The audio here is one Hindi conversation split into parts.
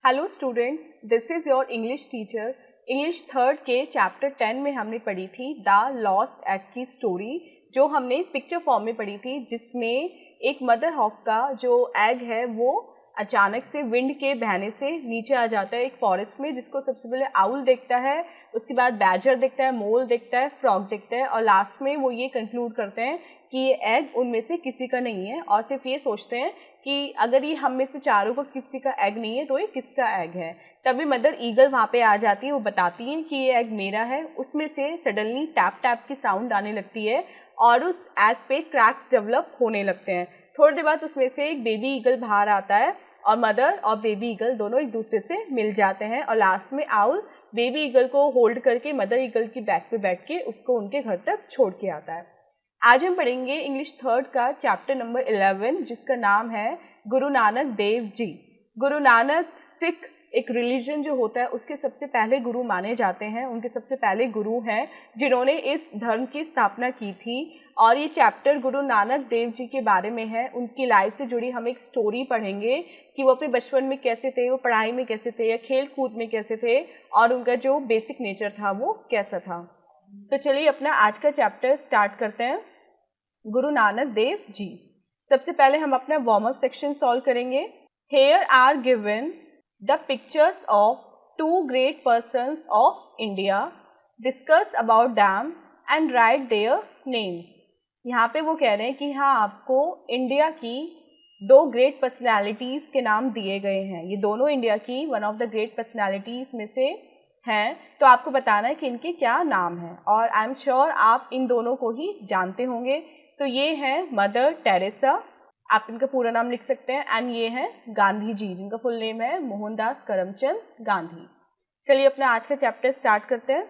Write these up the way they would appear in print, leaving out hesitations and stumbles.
Hello students, this is your English teacher. English third के चैप्टर 10 में हमने पढ़ी थी द लॉस्ट एग की स्टोरी, जो हमने पिक्चर फॉर्म में पढ़ी थी, जिसमें एक मदर हॉक का जो एग है वो अचानक से विंड के बहने से नीचे आ जाता है एक फॉरेस्ट में, जिसको सबसे पहले आउल देखता है, उसके बाद बैजर दिखता है, मोल दिखता है, फ्रॉग दिखता है और लास्ट में वो ये कंक्लूड करते हैं कि ये एग उनमें से किसी का नहीं है और सिर्फ ये सोचते हैं कि अगर ये हम में से चारों को किसी का एग नहीं है तो ये किसका एग है। तभी मदर ईगल वहाँ पे आ जाती है, वो बताती है कि ये एग मेरा है। उसमें से सडनली टैप टैप की साउंड आने लगती है और उस एग पे क्रैक्स डेवलप होने लगते हैं। थोड़ी देर बाद उसमें से एक बेबी ईगल बाहर आता है और मदर और बेबी ईगल दोनों एक दूसरे से मिल जाते हैं और लास्ट में आउल बेबी ईगल को होल्ड करके मदर ईगल की बैक पे बैठ के उसको उनके घर तक छोड़ के आता है। आज हम पढ़ेंगे इंग्लिश थर्ड का चैप्टर नंबर 11, जिसका नाम है गुरु नानक देव जी। गुरु नानक सिख एक रिलीजन जो होता है उसके सबसे पहले गुरु माने जाते हैं। उनके सबसे पहले गुरु हैं जिन्होंने इस धर्म की स्थापना की थी और ये चैप्टर गुरु नानक देव जी के बारे में है। उनकी लाइफ से जुड़ी हम एक स्टोरी पढ़ेंगे कि वो अपने बचपन में कैसे थे, वो पढ़ाई में कैसे थे या खेल कूद में कैसे थे और उनका जो बेसिक नेचर था वो कैसा था। तो चलिए अपना आज का चैप्टर स्टार्ट करते हैं। गुरु नानक देव जी। सबसे पहले हम अपना वार्म अप सेक्शन सॉल्व करेंगे। Here are given the pictures of two great persons of India, discuss about them and write their names. यहाँ पे वो कह रहे हैं कि हाँ, आपको इंडिया की दो ग्रेट पर्सनैलिटीज़ के नाम दिए गए हैं। ये दोनों इंडिया की one of the great personalities में से हैं, तो आपको बताना है कि इनके क्या नाम हैं और आई एम श्योर आप इन दोनों को ही जानते होंगे। तो ये हैं मदर टेरेसा, आप इनका पूरा नाम लिख सकते हैं, एंड ये हैं गांधी जी, जिनका फुल नेम है मोहनदास करमचंद गांधी। चलिए अपना आज का चैप्टर स्टार्ट करते हैं।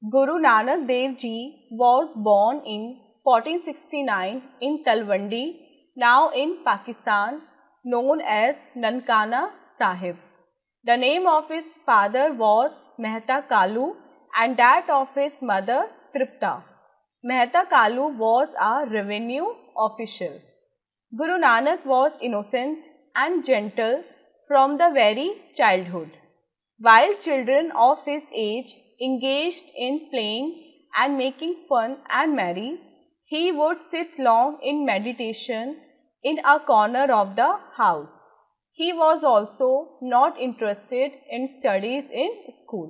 Guru Nanak Dev ji was born in 1469 in Talwandi, now in Pakistan, known as Nankana Sahib. The name of his father was Mehta Kalu and that of his mother Tripta. Mehta Kalu was a revenue official. Guru Nanak was innocent and gentle from the very childhood. While children of his age engaged in playing and making fun and merry, he would sit long in meditation in a corner of the house. He was also not interested in studies in school.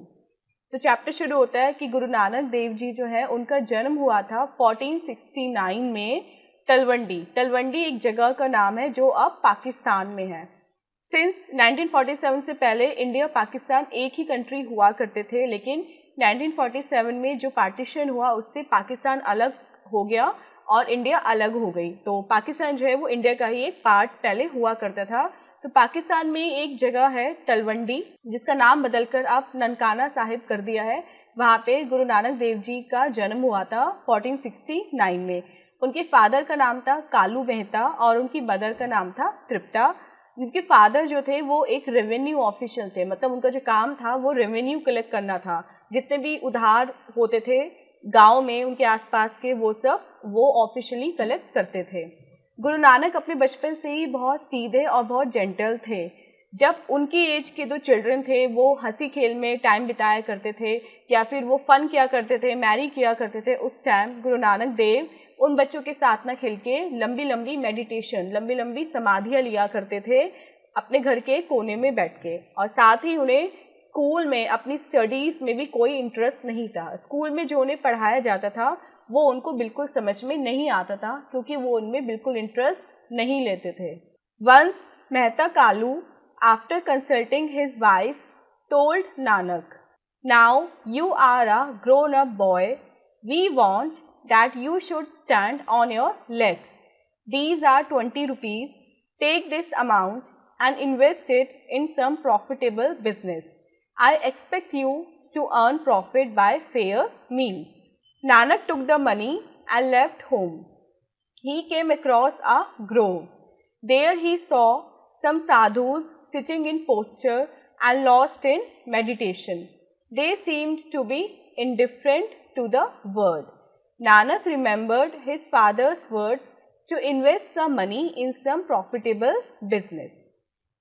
तो चैप्टर शुरू होता है कि गुरु नानक देव जी जो है उनका जन्म हुआ था 1469 में तलवंडी। तलवंडी एक जगह का नाम है जो अब पाकिस्तान में है। सिंस 1947 से पहले इंडिया पाकिस्तान एक ही कंट्री हुआ करते थे, लेकिन 1947 में जो पार्टीशन हुआ उससे पाकिस्तान अलग हो गया और इंडिया अलग हो गई। तो पाकिस्तान जो है वो इंडिया का ही एक पार्ट पहले हुआ करता था। तो पाकिस्तान में एक जगह है तलवंडी, जिसका नाम बदलकर अब ननकाना साहिब कर दिया है। वहाँ पे गुरु नानक देव जी का जन्म हुआ था 1469 में। उनके फादर का नाम था कालू मेहता और उनकी मदर का नाम था तृप्ता। उनके फादर जो थे वो एक रेवेन्यू ऑफिशियल थे, मतलब उनका जो काम था वो रेवेन्यू कलेक्ट करना था। जितने भी उधार होते थे गाँव में उनके आसपास के, वो सब वो ऑफिशियली कलेक्ट करते थे। गुरु नानक अपने बचपन से ही बहुत सीधे और बहुत जेंटल थे। जब उनकी एज के दो चिल्ड्रन थे वो हंसी खेल में टाइम बिताया करते थे या फिर वो फन किया करते थे, मैरी किया करते थे, उस टाइम गुरु नानक देव उन बच्चों के साथ ना खेल के लंबी लंबी मेडिटेशन, लंबी लंबी समाधियाँ लिया करते थे अपने घर के कोने में बैठ के। और साथ ही उन्हें स्कूल में अपनी स्टडीज़ में भी कोई इंटरेस्ट नहीं था। स्कूल में जो उन्हें पढ़ाया जाता था वो उनको बिल्कुल समझ में नहीं आता था, क्योंकि वो उनमें बिल्कुल इंटरेस्ट नहीं लेते थे। Once Mehta Kalu, after consulting his wife, told Nanak, now you are a grown up boy, we want that you should stand on your legs. These are 20 rupees. Take this amount and invest it in some profitable business. I expect you to earn profit by fair means. Nanak took the money and left home. He came across a grove. There he saw some sadhus sitting in posture and lost in meditation. They seemed to be indifferent to the world. Nanak remembered his father's words to invest some money in some profitable business.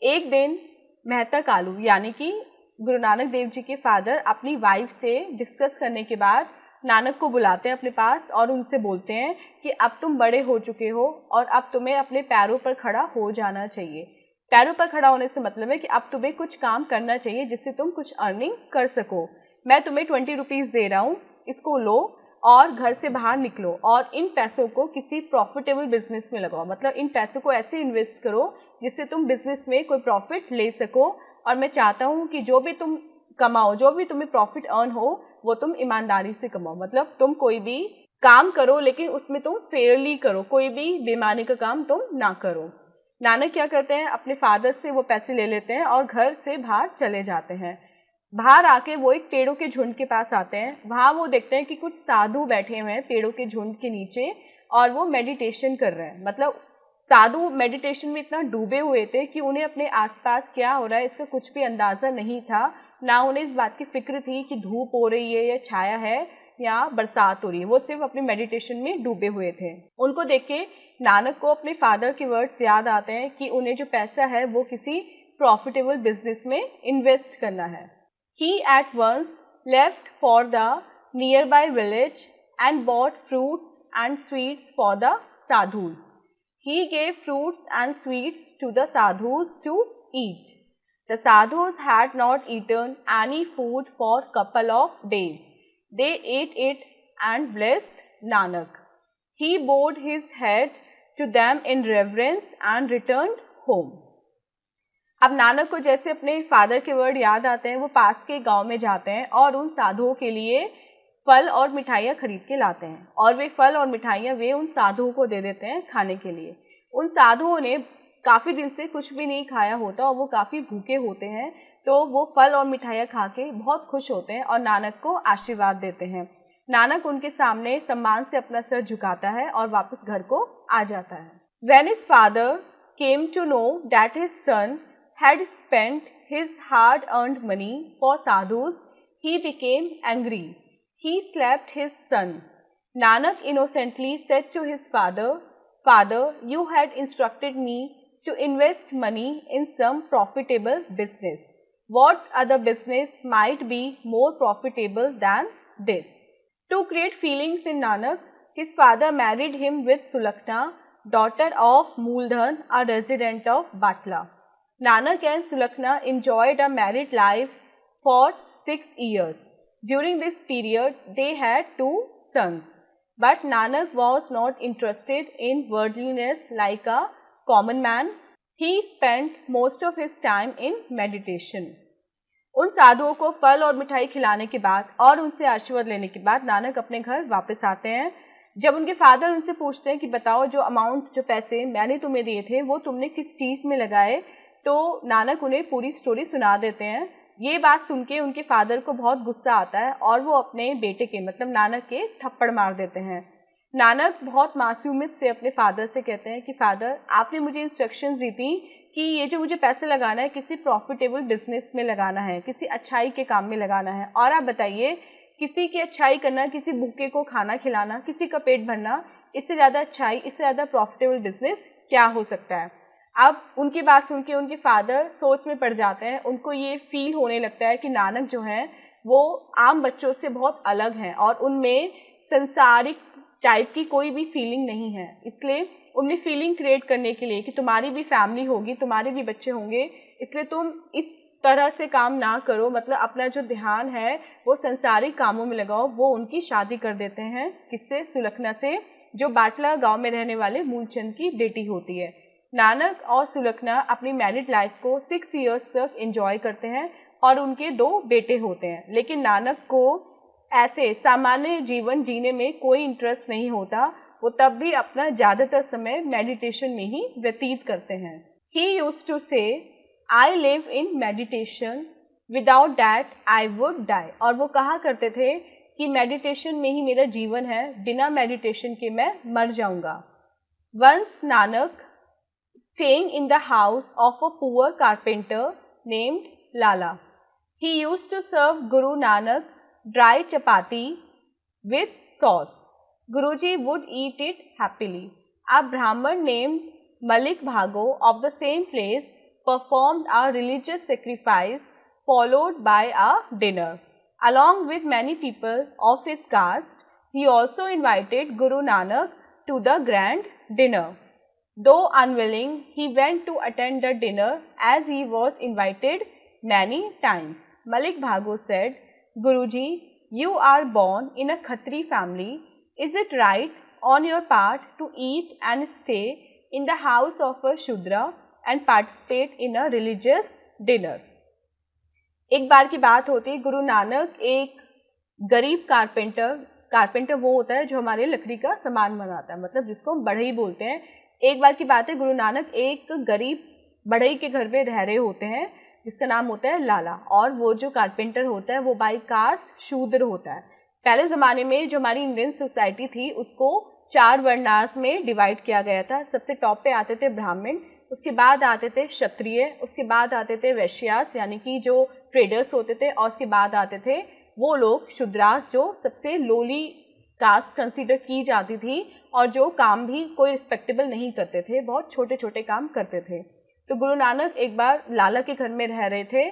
एक दिन मेहता कालू यानी कि गुरु नानक देव जी के फादर अपनी वाइफ से डिस्कस करने के बाद नानक को बुलाते हैं अपने पास और उनसे बोलते हैं कि अब तुम बड़े हो चुके हो और अब तुम्हें अपने पैरों पर खड़ा हो जाना चाहिए। पैरों पर खड़ा होने से मतलब है कि अब तुम्हें कुछ काम करना चाहिए जिससे तुम कुछ अर्निंग कर सको। मैं तुम्हें 20 रुपीज़ दे रहा हूँ, इसको लो और घर से बाहर निकलो और इन पैसों को किसी प्रॉफिटेबल बिजनेस में लगाओ। मतलब इन पैसों को ऐसे इन्वेस्ट करो जिससे तुम बिजनेस में कोई प्रॉफिट ले सको। और मैं चाहता हूँ कि जो भी तुम कमाओ, जो भी तुम्हें प्रॉफिट अर्न हो, वो तुम ईमानदारी से कमाओ। मतलब तुम कोई भी काम करो लेकिन उसमें तुम फेयरली करो, कोई भी बेईमानी का काम तुम ना करो। नानक क्या करते हैं, अपने फादर से वो पैसे ले लेते हैं और घर से बाहर चले जाते हैं। बाहर आके वो एक पेड़ों के झुंड के पास आते हैं। वहाँ वो देखते हैं कि कुछ साधु बैठे हुए हैं पेड़ों के झुंड के नीचे और वो मेडिटेशन कर रहे हैं। मतलब साधु मेडिटेशन में इतना डूबे हुए थे कि उन्हें अपने आसपास क्या हो रहा है इसका कुछ भी अंदाज़ा नहीं था। ना उन्हें इस बात की फिक्र थी कि धूप हो रही है या छाया है या बरसात हो रही है। वो सिर्फ अपने मेडिटेशन में डूबे हुए थे। उनको देख के नानक को अपने फादर के वर्ड्स याद आते हैं कि उन्हें जो पैसा है वो किसी प्रॉफिटेबल बिजनेस में इन्वेस्ट करना है। He at once left for the nearby village and bought fruits and sweets for the sadhus. He gave fruits and sweets to the sadhus to eat. The sadhus had not eaten any food for couple of days. They ate it and blessed Nanak. He bowed his head to them in reverence and returned home. अब नानक को जैसे अपने फादर के वर्ड याद आते हैं, वो पास के गांव में जाते हैं और उन साधुओं के लिए फल और मिठाइयाँ खरीद के लाते हैं और वे फल और मिठाइयाँ वे उन साधुओं को दे देते हैं खाने के लिए। उन साधुओं ने काफ़ी दिन से कुछ भी नहीं खाया होता और वो काफ़ी भूखे होते हैं, तो वो फल और मिठाइयाँ खा के बहुत खुश होते हैं और नानक को आशीर्वाद देते हैं। नानक उनके सामने सम्मान से अपना सर झुकाता है और वापस घर को आ जाता है। When his father came to know that his son had spent his hard-earned money for sadhus, he became angry. He slapped his son. Nanak innocently said to his father, "Father, you had instructed me to invest money in some profitable business. What other business might be more profitable than this?" To create feelings in Nanak, his father married him with Sulakna, daughter of Mooldhan, a resident of Batla. Nanak and Sulakna enjoyed a married life for 6 years. During this period, they had 2 sons. But Nanak was not interested in worldliness like a common man. He spent most of his time in meditation. उन साधुओं को फल और मिठाई खिलाने के बाद और उनसे आशीर्वाद लेने के बाद नानक अपने घर वापस आते हैं। जब उनके फादर उनसे पूछते हैं कि बताओ जो पैसे मैंने तुम्हें दिए थे वो तुमने किस चीज़ में लगाए, तो नानक उन्हें पूरी स्टोरी सुना देते हैं। ये बात सुन के उनके फादर को बहुत गुस्सा आता है और वो अपने बेटे के मतलब नानक के थप्पड़ मार देते हैं। नानक बहुत मासूमियत से अपने फादर से कहते हैं कि फादर, आपने मुझे इंस्ट्रक्शंस दी थी कि ये जो मुझे पैसे लगाना है किसी प्रॉफिटेबल बिजनेस में लगाना है, किसी अच्छाई के काम में लगाना है, और आप बताइए किसी की अच्छाई करना, किसी भूखे को खाना खिलाना, किसी का पेट भरना, इससे ज़्यादा अच्छाई, इससे ज़्यादा प्रॉफिटेबल बिजनेस क्या हो सकता है। अब उनकी बात सुन के उनके फादर सोच में पड़ जाते हैं। उनको ये फील होने लगता है कि नानक जो हैं वो आम बच्चों से बहुत अलग हैं और उनमें संसारिक टाइप की कोई भी फीलिंग नहीं है। इसलिए उन्हें फीलिंग क्रिएट करने के लिए कि तुम्हारी भी फैमिली होगी, तुम्हारे भी बच्चे होंगे, इसलिए तुम इस तरह से काम ना करो, मतलब अपना जो ध्यान है वो संसारिक कामों में लगाओ। वो उनकी शादी कर देते हैं किससे? सुलखना से, जो बाटला गांव में रहने वाले मूलचंद की बेटी होती है। नानक और सुलखना अपनी मैरिड लाइफ को 6 इयर्स तक एंजॉय करते हैं और उनके 2 बेटे होते हैं। लेकिन नानक को ऐसे सामान्य जीवन जीने में कोई इंटरेस्ट नहीं होता। वो तब भी अपना ज़्यादातर समय मेडिटेशन में ही व्यतीत करते हैं। ही used to say, I live in meditation, without that I would die. और वो कहा करते थे कि मेडिटेशन में ही मेरा जीवन है, बिना मेडिटेशन के मैं मर जाऊंगा। Once Nanak staying in the house of a poor carpenter named Lala. He used to serve Guru Nanak dry chapati with sauce. Guruji would eat it happily. A Brahman named Malik Bhago of the same place performed a religious sacrifice followed by a dinner. Along with many people of his caste, he also invited Guru Nanak to the grand dinner. Though unwilling, he went to attend the dinner as he was invited many times. Malik Bhago said, Guruji, you are born in a Khatri family. Is it right on your part to eat and stay in the house of a Shudra and participate in a religious dinner? एक बार की बात होती, गुरु नानक एक गरीब कारपेंटर वो होता है जो हमारे लकड़ी का सामान बनाता है, मतलब जिसको हम बढ़ई बोलते हैं। एक बार की बात है, गुरु नानक एक गरीब बढ़ई के घर में रह रहे होते हैं जिसका नाम होता है लाला, और वो जो कारपेंटर होता है वो बाई कास्ट शूद्र होता है। पहले ज़माने में जो हमारी इंडियन सोसाइटी थी उसको 4 वर्णास में डिवाइड किया गया था। सबसे टॉप पे आते थे ब्राह्मण, उसके बाद आते थे क्षत्रिय, उसके बाद आते थे वैश्यास यानी कि जो ट्रेडर्स होते थे, और उसके बाद आते थे वो लोग शूद्रास जो सबसे लोली कास्ट कंसीडर की जाती थी और जो काम भी कोई रिस्पेक्टेबल नहीं करते थे, बहुत छोटे छोटे काम करते थे। तो गुरु नानक एक बार लाला के घर में रह रहे थे।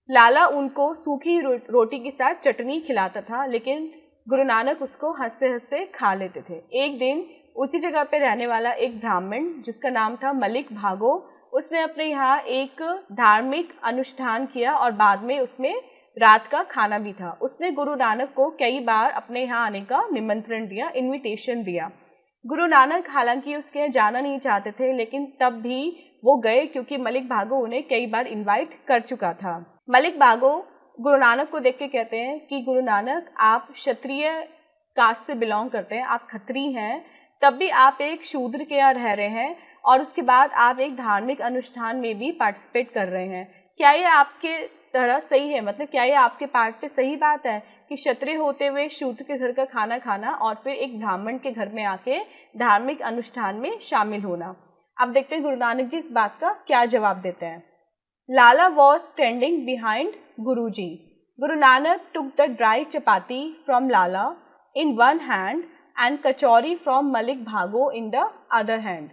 लाला उनको सूखी रोटी के साथ चटनी खिलाता था, लेकिन गुरु नानक उसको हंसते हंसते खा लेते थे। एक दिन उसी जगह पे रहने वाला एक ब्राह्मण जिसका नाम था मलिक भागो, उसने अपने यहाँ एक धार्मिक अनुष्ठान किया और बाद में उसमें रात का खाना भी था। उसने गुरु नानक को कई बार अपने यहाँ आने का निमंत्रण दिया, इनविटेशन दिया। गुरु नानक हालांकि उसके यहाँ जाना नहीं चाहते थे, लेकिन तब भी वो गए क्योंकि मलिक भागो उन्हें कई बार इनवाइट कर चुका था। मलिक भागो गुरु नानक को देख के कहते हैं कि गुरु नानक, आप क्षत्रिय कास्ट से बिलोंग करते हैं, आप खत्री हैं, तब भी आप एक शूद्र के यहाँ रह रहे हैं और उसके बाद आप एक धार्मिक अनुष्ठान में भी पार्टिसिपेट कर रहे हैं। क्या ये आपके तरह सही है? मतलब क्या ये आपके पार्ट पे सही बात है कि क्षत्रिय होते हुए शूद्र के घर का खाना खाना और फिर एक ब्राह्मण के घर में आके धार्मिक अनुष्ठान में शामिल होना? अब देखते हैं गुरु नानक जी इस बात का क्या जवाब देते हैं। Lala was standing behind Guruji. Guru Nanak took the dry chapati from Lala in one hand and kachori from Malik Bhago in the other hand.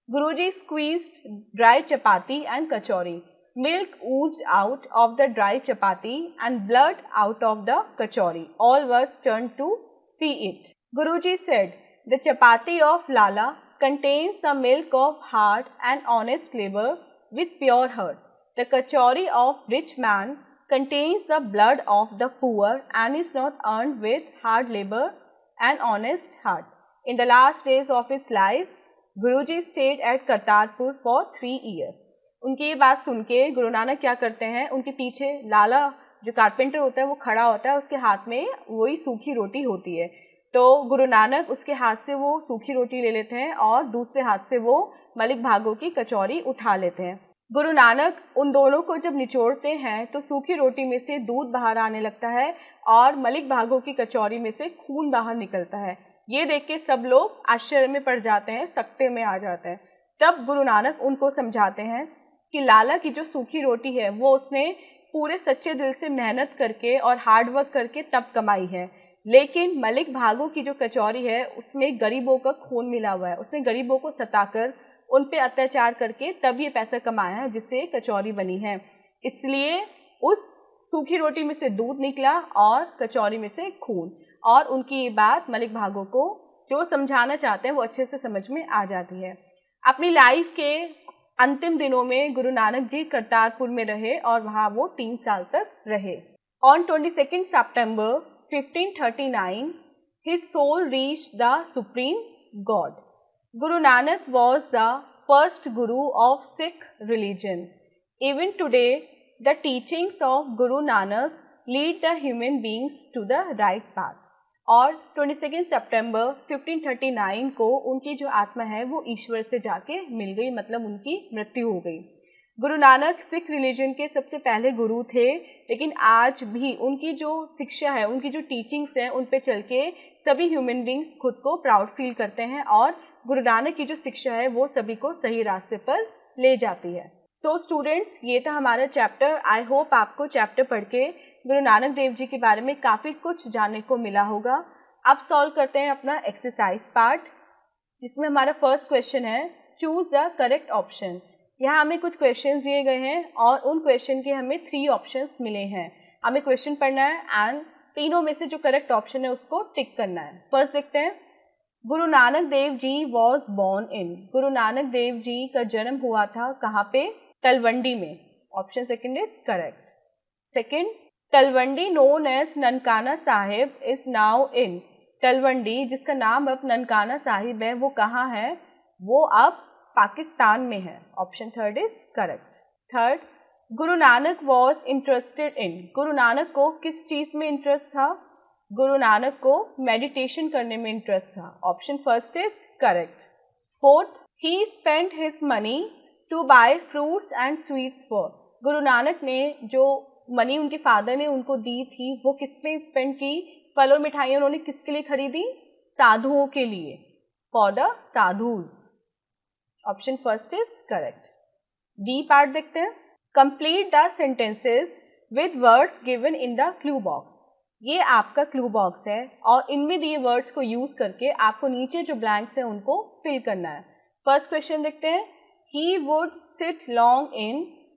Guruji squeezed dry chapati and kachori. Milk oozed out of the dry chapati and blood out of the kachori. All was turned to see it. Guruji said, the chapati of Lala contains the milk of hard and honest labor with pure heart. The kachori of rich man contains the blood of the poor and is not earned with hard labor and honest heart. In the last days of his life, Guruji stayed at Kartarpur for 3 years. उनकी ये बात सुन के गुरु नानक क्या करते हैं, उनके पीछे लाला जो कारपेंटर होता है वो खड़ा होता है, उसके हाथ में वही सूखी रोटी होती है। तो गुरु नानक उसके हाथ से वो सूखी रोटी ले लेते हैं और दूसरे हाथ से वो मलिक भागो की कचौरी उठा लेते हैं। गुरु नानक उन दोनों को जब निचोड़ते हैं तो सूखी रोटी में से दूध बाहर आने लगता है और मलिक भागो की कचौरी में से खून बाहर निकलता है। ये देख के सब लोग आश्चर्य में पड़ जाते हैं, सकते में आ जाते हैं। तब गुरु नानक उनको समझाते हैं कि लाला की जो सूखी रोटी है वो उसने पूरे सच्चे दिल से मेहनत करके और हार्ड वर्क करके तब कमाई है, लेकिन मलिक भागो की जो कचौरी है उसमें गरीबों का खून मिला हुआ है। उसने गरीबों को सताकर उन पे अत्याचार करके तब ये पैसा कमाया है जिससे कचौरी बनी है। इसलिए उस सूखी रोटी में से दूध निकला और कचौरी में से खून। और उनकी ये बात मलिक भागो को जो समझाना चाहते हैं वो अच्छे से समझ में आ जाती है। अपनी लाइफ के अंतिम दिनों में गुरु नानक जी करतारपुर में रहे और वहाँ वो 3 साल तक रहे। On 22 September 1539 his soul reached the supreme God. Guru Nanak was the first Guru of Sikh religion. Even today, the teachings of Guru Nanak lead the human beings to the right path. और 22 सितंबर 1539 को उनकी जो आत्मा है वो ईश्वर से जाके मिल गई, मतलब उनकी मृत्यु हो गई। गुरु नानक सिख रिलीजन के सबसे पहले गुरु थे, लेकिन आज भी उनकी जो शिक्षा है, उनकी जो टीचिंग्स हैं, उन पे चल के सभी ह्यूमन बींग्स खुद को प्राउड फील करते हैं और गुरु नानक की जो शिक्षा है वो सभी को सही रास्ते पर ले जाती है। सो स्टूडेंट्स, ये था हमारा चैप्टर। आई होप आपको चैप्टर पढ़ के गुरु नानक देव जी के बारे में काफ़ी कुछ जानने को मिला होगा। अब सॉल्व करते हैं अपना एक्सरसाइज पार्ट, जिसमें हमारा फर्स्ट क्वेश्चन है, चूज द करेक्ट ऑप्शन। यहाँ हमें कुछ क्वेश्चंस दिए गए हैं और उन क्वेश्चन के हमें 3 ऑप्शंस मिले हैं। हमें क्वेश्चन पढ़ना है एंड तीनों में से जो करेक्ट ऑप्शन है उसको टिक करना है। फर्स्ट देखते हैं, गुरु नानक देव जी वॉज बॉर्न इन। गुरु नानक देव जी का जन्म हुआ था कहाँ पे? तलवंडी में। Option second is correct. Second, Talwandi known as Nankana Sahib is now in. Talwandi जिसका नाम अब ननकाना साहिब है वो कहाँ है? वो अब पाकिस्तान में है। Option third is correct. Third, Guru Nanak was interested in. Guru Nanak को किस चीज में इंटरेस्ट था? गुरु नानक को मेडिटेशन करने में इंटरेस्ट था। Option first is correct. Fourth, he spent his money to buy fruits and sweets for. Guru Nanak ने जो मनी उनके फादर ने उनको दी थी वो किस पे स्पेंड की? फल और मिठाइयाँ उन्होंने किसके लिए खरीदी? साधुओं के लिए, for the sadhus. Option first is correct. D part देखते हैं, complete the sentences with words given in the clue box. ये आपका क्लू बॉक्स है और इनमें दिए वर्ड्स को यूज करके आपको नीचे जो ब्लैंक्स हैं उनको फिल करना है। फर्स्ट क्वेश्चन देखते हैं, he would sit long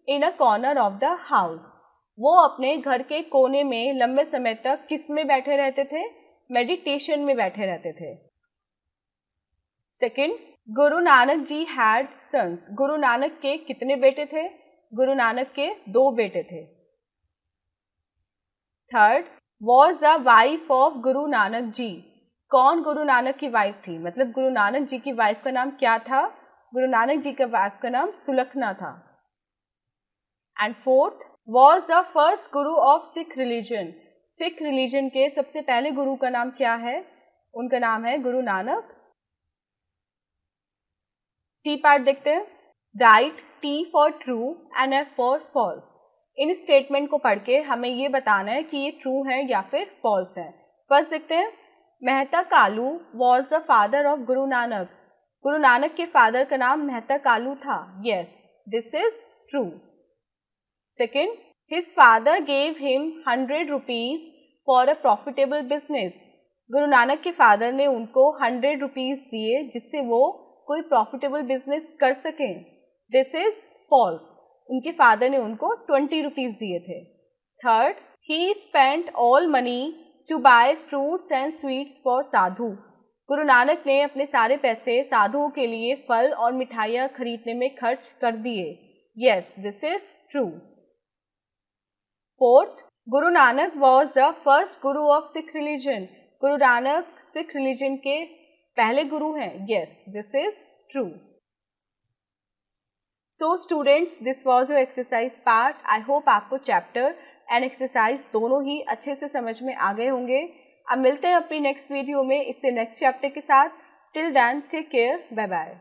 in a corner of the house. वो अपने घर के कोने में लंबे समय तक किस में बैठे रहते थे? मेडिटेशन में बैठे रहते थे। Second, Guru Nanak ji had sons. Guru Nanak के कितने बेटे थे? गुरु नानक के 2 बेटे थे। Third, was the wife of Guru Nanak ji. कौन गुरु नानक की वाइफ थी? मतलब गुरु नानक जी की वाइफ का नाम क्या था? गुरु नानक जी का वाइफ का नाम सुलखना था। And fourth, was the first guru of Sikh religion. Sikh religion के सबसे पहले गुरु का नाम क्या है? उनका नाम है गुरु नानक। सी पार्ट देखते हैं, write T for true and F for false. इन स्टेटमेंट को पढ़ के हमें ये बताना है कि ये ट्रू है या फिर फॉल्स है। फर्स्ट देखते हैं, Mehta Kalu was the father of Guru Nanak. Guru Nanak के फादर का नाम मेहता कालू था। Yes, this is true. Second, his father gave him 100 rupees for a profitable business. Guru Nanak के फादर ने उनको 100 रुपीज दिए जिससे वो कोई प्रॉफिटेबल बिजनेस कर सकें। This is false. उनके फादर ने उनको 20 रुपीज दिए थे। Third, he spent all money to buy fruits and sweets for sadhu. Guru Nanak ने अपने सारे पैसे साधुओं के लिए फल और मिठाइयाँ खरीदने में खर्च कर दिए। Yes, this is true. Fourth, Guru Nanak was the first guru of Sikh religion. Guru Nanak Sikh religion के पहले गुरु हैं। Yes, this is true. So students, this was your exercise part. I hope आपको चैप्टर एंड एक्सरसाइज दोनों ही अच्छे से समझ में आ गए होंगे। अब मिलते हैं अपनी नेक्स्ट वीडियो में इससे नेक्स्ट चैप्टर के साथ। Till then take care, bye bye.